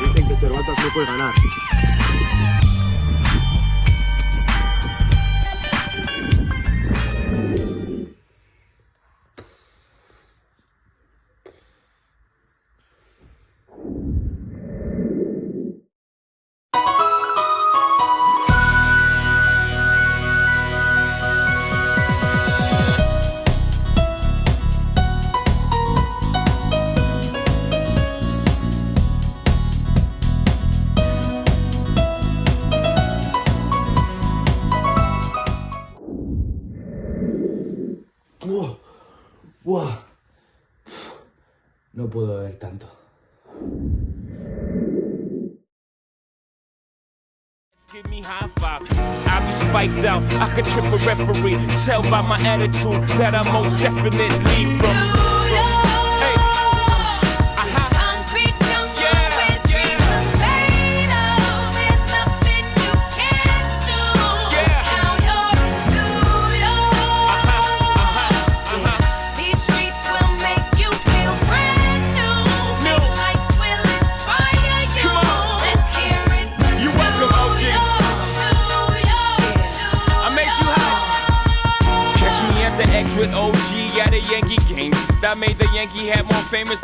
Dicen que Cervantes no puede ganar. Buah. No puedo beber tanto. Give me high five. I be spiked out. I could trip a referee. Tell by my attitude that I most definitely from. With OG at a Yankee game that made the Yankee hat more famous.